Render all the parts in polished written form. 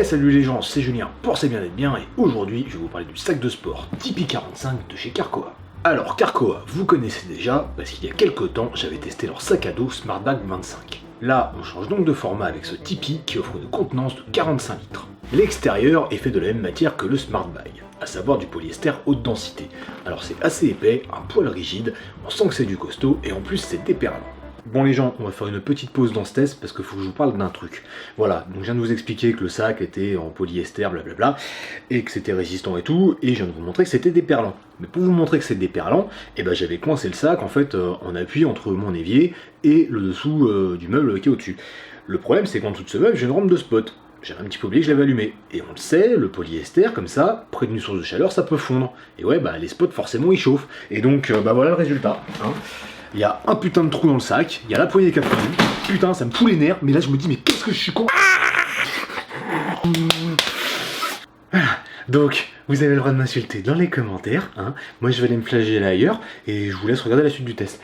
Salut les gens, c'est Julien pour C'est bien d'être bien et aujourd'hui je vais vous parler du sac de sport Tipeee 45 de chez Carquois. Alors Carquois, vous connaissez déjà parce qu'il y a quelques temps j'avais testé leur sac à dos Smartbag 25. Là on change donc de format avec ce Tipeee qui offre une contenance de 45 litres. L'extérieur est fait de la même matière que le Smartbag, à savoir du polyester haute densité. Alors c'est assez épais, un poil rigide, on sent que c'est du costaud et en plus c'est déperlant. Bon les gens, on va faire une petite pause dans ce test parce qu'il faut que je vous parle d'un truc. Voilà, donc je viens de vous expliquer que le sac était en polyester, blablabla, et que c'était résistant et tout, et je viens de vous montrer que c'était déperlant. Mais pour vous montrer que c'est déperlant, j'avais coincé le sac en fait en appui entre mon évier et le dessous du meuble qui est au-dessus. Le problème c'est qu'en dessous de ce meuble j'ai une rampe de spot. J'avais un petit peu oublié que je l'avais allumé. Et on le sait, le polyester, comme ça, près d'une source de chaleur, ça peut fondre. Et ouais, les spots forcément ils chauffent. Et donc, voilà le résultat. Hein. Il y a un putain de trou dans le sac, il y a la poignée qui a fondu. Putain, ça me fout les nerfs, mais là je me dis, mais qu'est-ce que je suis con. Voilà. Donc, vous avez le droit de m'insulter dans les commentaires. Hein. Moi je vais aller me flageller ailleurs, et je vous laisse regarder la suite du test.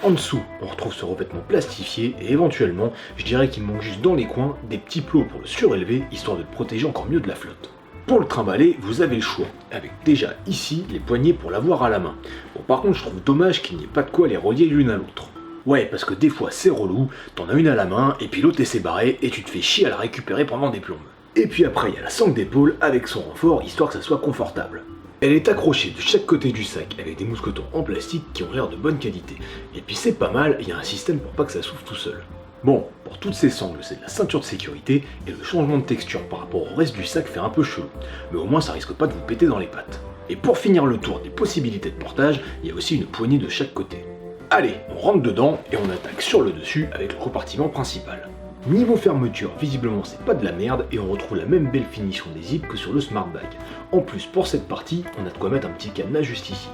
En dessous, on retrouve ce revêtement plastifié et éventuellement, je dirais qu'il manque juste dans les coins des petits plots pour le surélever, histoire de le protéger encore mieux de la flotte. Pour le trimballer, vous avez le choix, avec déjà ici les poignées pour l'avoir à la main. Bon par contre je trouve dommage qu'il n'y ait pas de quoi les relier l'une à l'autre. Ouais parce que des fois c'est relou, t'en as une à la main et puis l'autre est séparée et tu te fais chier à la récupérer pendant des plombes. Et puis après il y a la sangle d'épaule avec son renfort histoire que ça soit confortable. Elle est accrochée de chaque côté du sac avec des mousquetons en plastique qui ont l'air de bonne qualité. Et puis c'est pas mal, il y a un système pour pas que ça s'ouvre tout seul. Bon, pour toutes ces sangles, c'est de la ceinture de sécurité et le changement de texture par rapport au reste du sac fait un peu chelou. Mais au moins ça risque pas de vous péter dans les pattes. Et pour finir le tour des possibilités de portage, il y a aussi une poignée de chaque côté. Allez, on rentre dedans et on attaque sur le dessus avec le compartiment principal. Niveau fermeture, visiblement c'est pas de la merde et on retrouve la même belle finition des zips que sur le Smartbag. En plus pour cette partie, on a de quoi mettre un petit cadenas juste ici.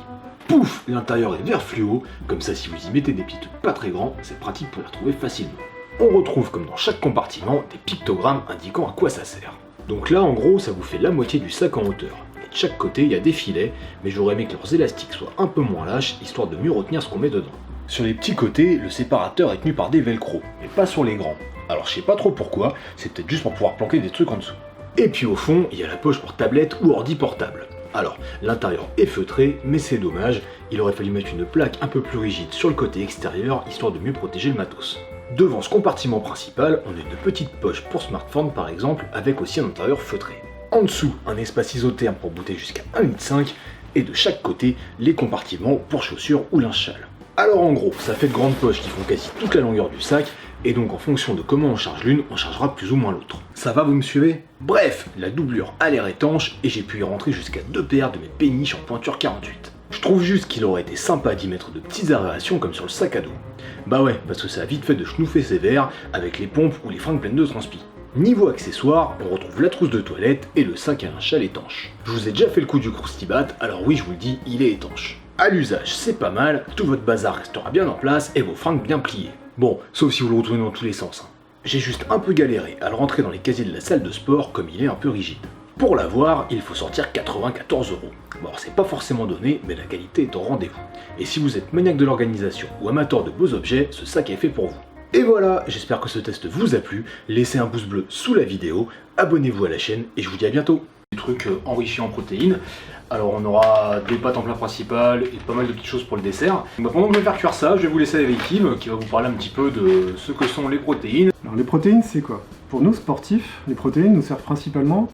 Pouf, l'intérieur est vert fluo, comme ça si vous y mettez des petits trucs pas très grands, c'est pratique pour la trouver facilement. On retrouve comme dans chaque compartiment des pictogrammes indiquant à quoi ça sert. Donc là en gros ça vous fait la moitié du sac en hauteur. Et de chaque côté il y a des filets, mais j'aurais aimé que leurs élastiques soient un peu moins lâches, histoire de mieux retenir ce qu'on met dedans. Sur les petits côtés, le séparateur est tenu par des velcro, mais pas sur les grands. Alors je sais pas trop pourquoi, c'est peut-être juste pour pouvoir planquer des trucs en dessous. Et puis au fond, il y a la poche pour tablette ou ordi portable. Alors, l'intérieur est feutré, mais c'est dommage, il aurait fallu mettre une plaque un peu plus rigide sur le côté extérieur, histoire de mieux protéger le matos. Devant ce compartiment principal, on a une petite poche pour smartphone par exemple, avec aussi un intérieur feutré. En dessous, un espace isotherme pour booter jusqu'à 1,5 litre, et de chaque côté, les compartiments pour chaussures ou linge-sale. Alors en gros, ça fait de grandes poches qui font quasi toute la longueur du sac, et donc en fonction de comment on charge l'une, on chargera plus ou moins l'autre. Ça va, vous me suivez? Bref, la doublure a l'air étanche, et j'ai pu y rentrer jusqu'à 2 paires de mes péniches en pointure 48. Je trouve juste qu'il aurait été sympa d'y mettre de petites aérations comme sur le sac à dos. Bah ouais, parce que ça a vite fait de schnouffer ses verres avec les pompes ou les fringues pleines de transpi. Niveau accessoires, on retrouve la trousse de toilette et le sac à linge sale étanche. Je vous ai déjà fait le coup du Croustibat, alors oui je vous le dis, il est étanche. À l'usage, c'est pas mal, tout votre bazar restera bien en place et vos fringues bien pliées. Bon, sauf si vous le retrouvez dans tous les sens. Hein. J'ai juste un peu galéré à le rentrer dans les casiers de la salle de sport comme il est un peu rigide. Pour l'avoir, il faut sortir 94 €. Bon, c'est pas forcément donné, mais la qualité est au rendez-vous. Et si vous êtes maniaque de l'organisation ou amateur de beaux objets, ce sac est fait pour vous. Et voilà, j'espère que ce test vous a plu, laissez un pouce bleu sous la vidéo, abonnez-vous à la chaîne et je vous dis à bientôt. Des trucs enrichis en protéines. Alors on aura des pâtes en plat principal et pas mal de petites choses pour le dessert. Pendant que je vais faire cuire ça, je vais vous laisser avec Yves qui va vous parler un petit peu de ce que sont les protéines. Alors les protéines c'est quoi? Pour nous sportifs, les protéines nous servent principalement